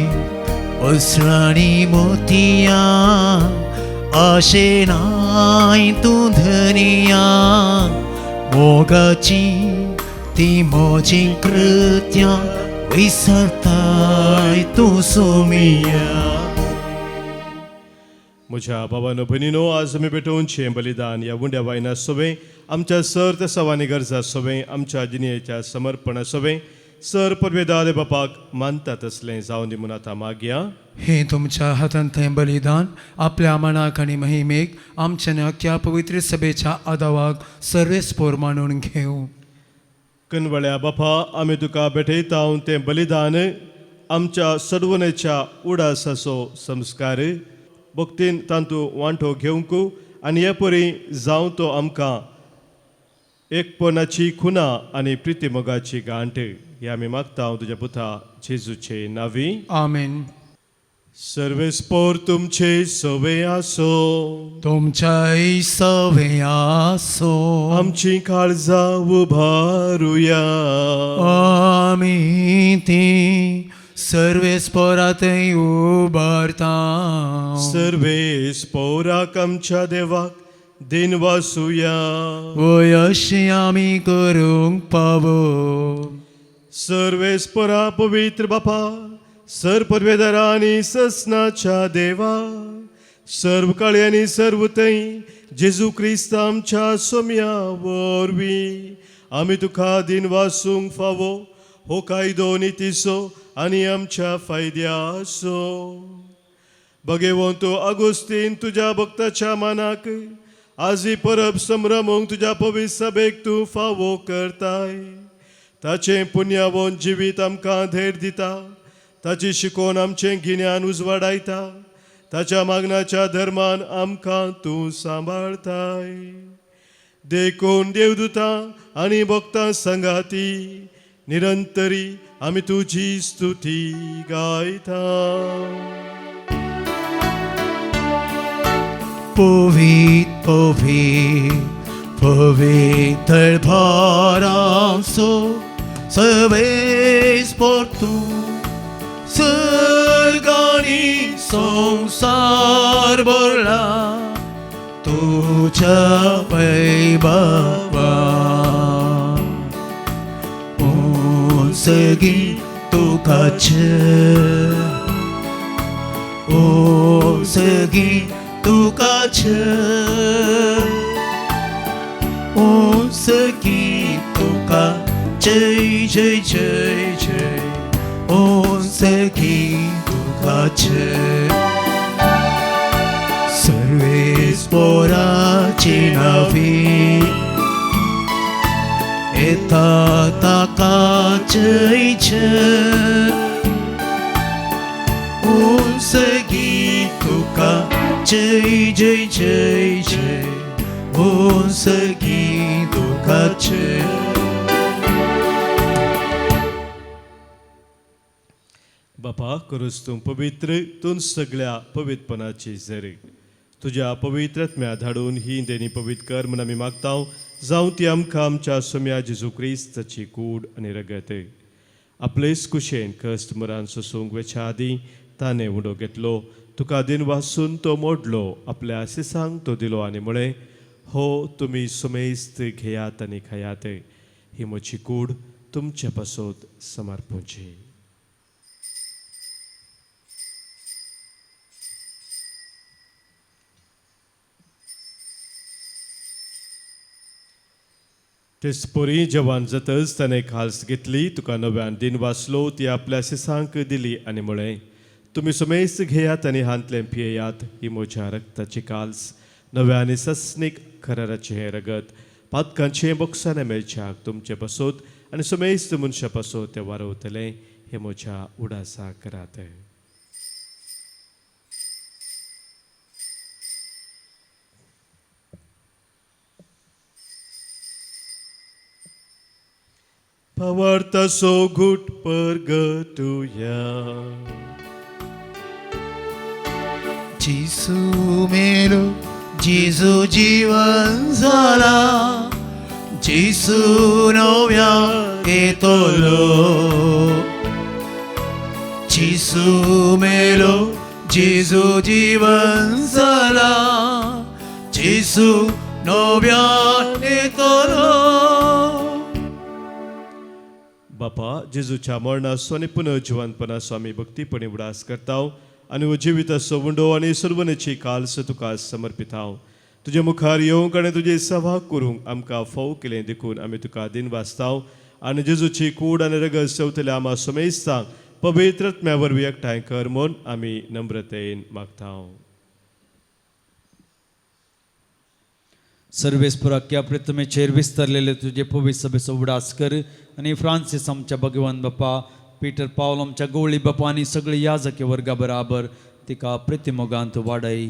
वस्त्रांनी मोतिया आशेनाय तूं धनिया मोगाची ती मोची कृत्या विसरताय तूं सुमिया. म्हज्या भावानो भयणीनो आज आमी पेटोवनचें बलिदान ह्या उंड्या वायना सोबें आमच्या सर्त सवानी गरजा सोबें आमच्या जिणेच्या समर्पणा सोबें सर परवेदाले बापाक मानता तसलें जावन दी म्हूण आतां मागया. हे तुमच्या हातांत तें बलिदान आपल्या मनाक आनी महिमेक आमच्या नख्या पवित्र सभेच्या आदावाक सर्वेस्पोर मानून घेवं. कनवळ्या बापा आमी तुका भेटयता तें बलिदान आमच्या सडवणेच्या उडासाचो संस्कार भक्तीन तांतू वांटो घेवंक आनी हे परी जावं तो आमकां एकपणाची खुना आनी प्रिती मोगाची गांठ हे आमी मागता तुज्या पुता जेजूचे नांवी आमेन. सर्वेस्पोर तुमचे सवे आसो तुमच्याय सवे आसो आमची काळजां उबारुया आमी ती सर्वेस्पोरांतय उबारता सर्वेस्पोराक आमच्या देवाक दिन वासुया वय अशें आमी करूंक पावो. सर्वेस्पोरा पवित्र बापा सर परवेदारा आनी ससनाच्या देवा सर्व काळी आनी सर्व थंय जेजू क्रिस्त आमच्या सोम्या वरवीं आमी तुका दिन वासूंक फावो हो कायदो नितीसो आनी आमच्या फायद्याचो. भगेवंतो आगोस्तीन तुज्या भक्ताच्या मानाक आजी परब संभ्रमोंक तुज्या पवित्र सभेक तूं फावो करताय. ताचें पुण्यावोन जिवीत आमकां धैर्य दिता ताची शिकोवन आमचें गिन्यान उजवाडायता ताच्या मागनाच्या धर्मान आमकां तूं सांबाळताय. देखून देवदूतां आनी भक्तां संगाती निरंतरी आमी तुजी स्तुती गायता. पवित्र पवित्र पवित्र भरांसो सर्वेस्पोर तूं सर्गानी संसार भरला तुझ्या वैभवा सगी तुकाच ओ सगी तुकाच ओ सगी तुका जय जय जय जय ओ सगी तुकाच सर्वेस्पोराची नावी येता ताकाचैछ उंसगी तुका जय जय जय जय उंसगी तुका जय. बापा करूस तूं पवित्र तूं सगळ्या पवित्रपणाची झर तुज्या पवित्रत्म्या धाडून ही देणी पवित्र कर म्हूण आमी मागता जावं ती आमकां आमच्या सोम्या जेजू क्रिस्ताची कूड आनी रगत आपलेच कुशेन कश्ट मरान सोसूंक वेच्या आदीं ताणें उडो घेतलो तुका दिन वासून तो मोडलो आपल्या आशिसांक तो दिलो आनी म्हळें हो तुमी सुमेस्त घेयात आनी खायात ही म्हजी कूड तुमचे पासत समर्पूची. तेचपरी जवान जातच ताणें खाल्स घेतली तुका नव्यान दिन वाचलो ती आपल्या शिसांक दिली आनी म्हळें तुमी सुमेस्त घेयात आनी हांतलें पियेयात ही म्हज्या रक्ताची काल्स नव्या आनी सस्नीक खराराचें हें रगत पातकांचें बोक्साने मेळच्याक तुमचे पासत आनी सुमेस्त मनशा पासत तें वारवतलें हें म्हज्या उडासा करात. Pawarta so good pergetuya. जिसू मेरो जिजू जीवन झाला जिसू नव्या येतलो जिसू मेरो जिजू जीवन झाला जिसू नव्या येतलो. बापा जेजूच्या मरणाचो आनी पुनर्जिवंतपणाचो आमी भक्तीपणी उडास करता आनी हो जिविताचो वंडो आनी सर्वनेची काल्स तुका समर्पिता. तुजे मुखार येवंक आनी तुजे सभा करूंक आमकां फाव केलें देखून आमी तुका दिन वाचता आनी जेजूची कूड आनी रगत सेवतले आमा सुमेस्तांक पवित्रत्म्या वरवीं एकठांय कर म्हूण आमी नम्रतेन मागता. सर्वेस्पराक्या प्रथमेचेर विस्तारलेले तुझे पवित्र सभेचो उडास कर आनी फ्रांसीस आमच्या भगवान बापा पीटर पावल आमच्या गवळी बापा आनी सगळी याजके वर्गा बराबर तिका प्रतिमोगांत वाडय.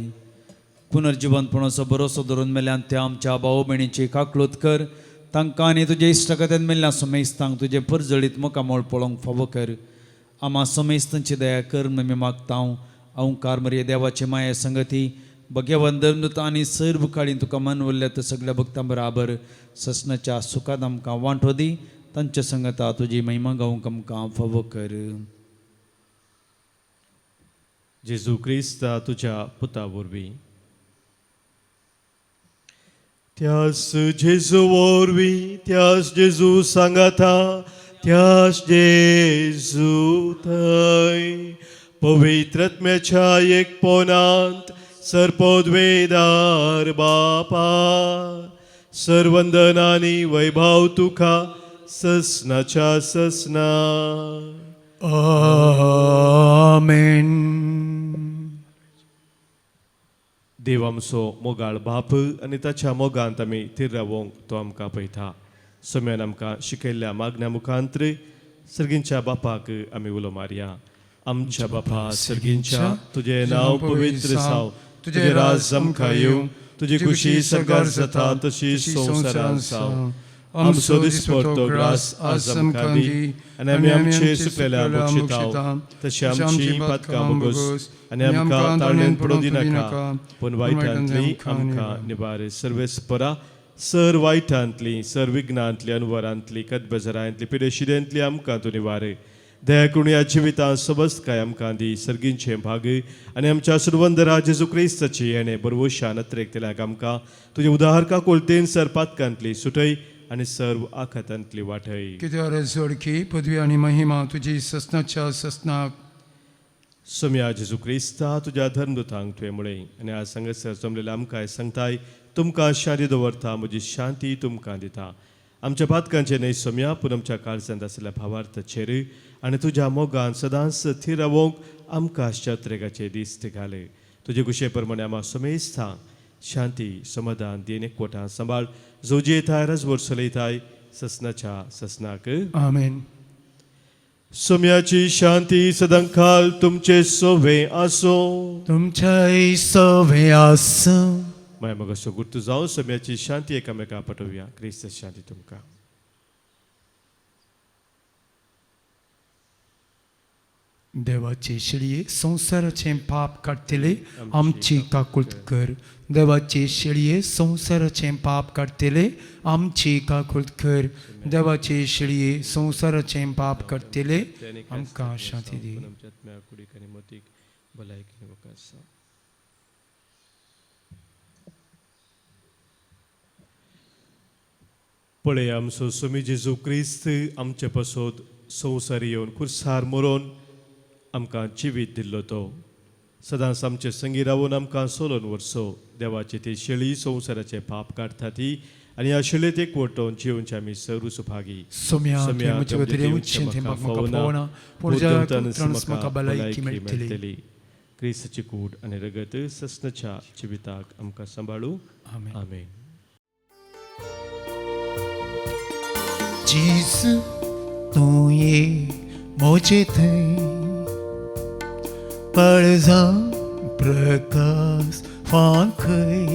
पुनर्जिवंतपणाचो भरोसो धरून मेल्यान त्या आमच्या भाऊ भयणीची काकळूत कर तांकां आनी तुजे इश्टकथेन मेल्ल्या समेस्तांक तुजे परजळीत मोकामोळ पळोवंक फावो कर. आम्हा समेस्तांची दया कर म्हूण आमी मागता. अवंकार मरिये देवाची माये संगती भगवान धर्मदूत आनी सर्व काळी तुका मन उरल्या सगळ्या भक्तां बराबर ससनाच्या सुखात आमकां वांटो दी तांच्या संगता तुजी महिमा गावंक आमकां फावो कर. जेजू क्रिस्ता तुज्या पुता वरवीं त्यास जेजू वरवीं त्यास जेजू सांगाता त्यास जेजू थंय पवित्रत्म्याच्या एकपणांत सर्पोद्वेदार बापा सर्वंदनानी वैभव तुका ससनाच्या ससना. आमेन. देव आमचो मोगाळ बाप आनी ताच्या मोगांत आमी थीर रावोंक तो आमकां पळयता. सोम्यान आमकां शिकयल्ल्या मागण्या मुखांत्र सर्गींच्या बापाक आमी उलो मारया. आमच्या बापा सर्गींच्या तुजें नांव पवित्र जावं तुजें राज आमकां येवं तुजी खुशी सरकार जाता तशी संवसारांत जावं. आमचो दिसपडटो ग्रास आज आमकां दी आनी आमी आमचे सुकलेल्या बक्षिता तशी आमची पातकां बोगोस आनी आमकां ताळमेन पडूं दिनाका पूण वायटांतली आमकां निबार. सर्वेस्परा सर वायटांतली सर विघ्नांतली अनवरांतली कदबेजारांतली पिडेशिडेंतली आमकां तूं निवार. दया करून ह्या जिवितांत सबस्त काय आमकां दी सर्गींचे भाग आनी आमच्या सुरवंदरा जेजू क्रिस्ताची येणे बरवशान नत्रेक तेल्याक आमकां तुजे उदाहरका कोलतेन सर पातकांतली सुटय आनी सर्व आखातांतली वाटय. कित्याक जोडकी पदवी आनी महिमा तुजी ससनाच्या ससनाक. सोम्या जेजू क्रिस्ता तुज्या धर्मदुतांक तुवें म्हळें आनी आज संगसर जमलेल्या आमकां सांगताय तुमकां शांती दवरता म्हजी शांती तुमकां दिता. आमच्या पातकांचे न्हय सोम्या पूण आमच्या काळजांत आसलेल्या भावार्थाचेर आनी तुज्या मोगान सदांच थीर रावोंक आमकां आश्चर्याचे दीस घाले. तुजे कुशे प्रमाणे आमी समेस्तां शांती समाधान देन एकवटां सांबाळ जोजी येताय रजवर चलयताय ससनाच्या ससनाक आमेन. सोम्याची शांती सदांकाल तुमचे सोवे आसो. तुमच्या सवे आसूं. माय मग असो गुर्तू जावं सोम्याची शांती एकामेका पटोवया. क्रिस्त शांती तुमकां. देवाचे शिळये संसाराचे पाप काडटले आमची काकुळट कर. देवाचे शिळये संसाराचे पाप काडटले आमची काकुळट कर. देवाचे शिळये संसाराचे पाप काडटले आमकां शांती दी. पळय आमचो स्वामी जेजू क्रिस्त आमचे पासोद संवसार येवन खुर्सार मरोन आमकां जिवीत दिल्लो तो सदांच आमचे संगी रावून आमकां सोलोन वर्सो. देवाची ती शेळी संवसाराचे पाप काडटा ती आनी ह्या शेळयेत एकवटून जिवनचे आमी सर्व सुभागी. सोम्या तुमचे वतीन उच्चे म्हाका पावना पुर्जा म्हाका भलायकी मेळटली. क्रिस्ताची कूड आनी रगत ससनाच्या जिविताक आमकां सांबाळू. आमेन. आमेन. जेसू तूं ये म्हजे थंय पळजा प्रकाश फांखय.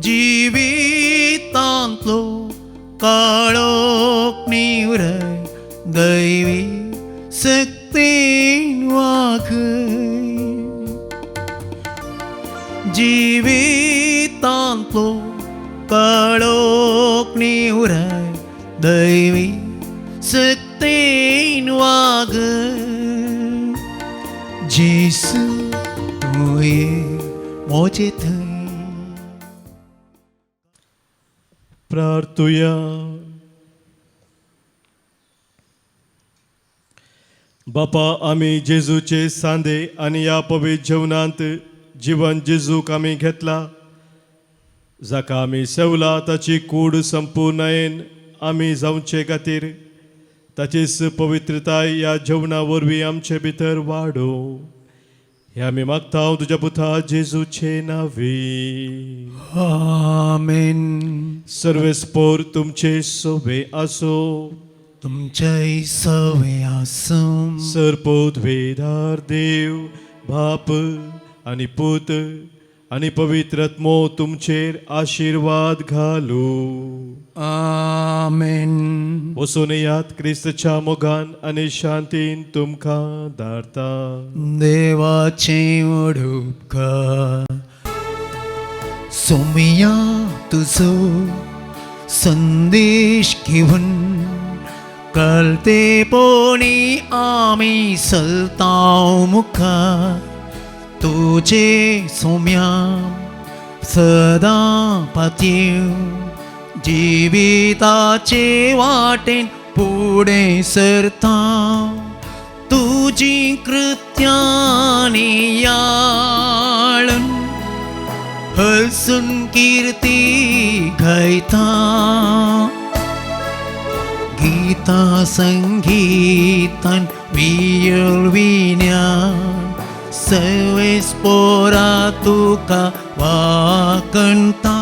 जिवितांतलो काळोख निवराय दैवी सक्तीन वागय. जिवितांतलो काळोख निवराय दैवी सक्तीन वागय. जेसू तूं ये म्हजे थंय. प्रार्थुया. बापा आमी जेजूचे सांदे आनी ह्या पवित्र जेवणांत जीवन जेजूक आमी घेतला. जाका आमी सेवला ताची कूड संपूर्णयेन आमी जावचे खातीर ताचीच पवित्रताय ह्या जेवणा वरवीं आमचे भितर वाडो. हे आमी मागता तुज्या पुता जेजूचे नांवी. आमेन. सर्वेस्पोर तुमचे सोबे आसो. तुमचे सवे आसूं. सरपोत वेदार देव बाप आनी पूत आनी पवित्र आत्मो तुमचेर आशिर्वाद घालू. आमेन. वचून यात क्रिस्ताच्या मोगान आनी शांतीन तुमकां धाडटा. देवाचे उपकार. सोम्या तुजो संदेश घेवन कळतेपणी आमी चलता मुखार. तुजे सोम्या सदां पातयेव जिविताचे वाटेन फुडें सरता. तुजी कृत्यांनी याळून हसून कीर्ती गायता. गीता संगीतान वियळविण्यान सवेस्पोरा तुका वाकणता.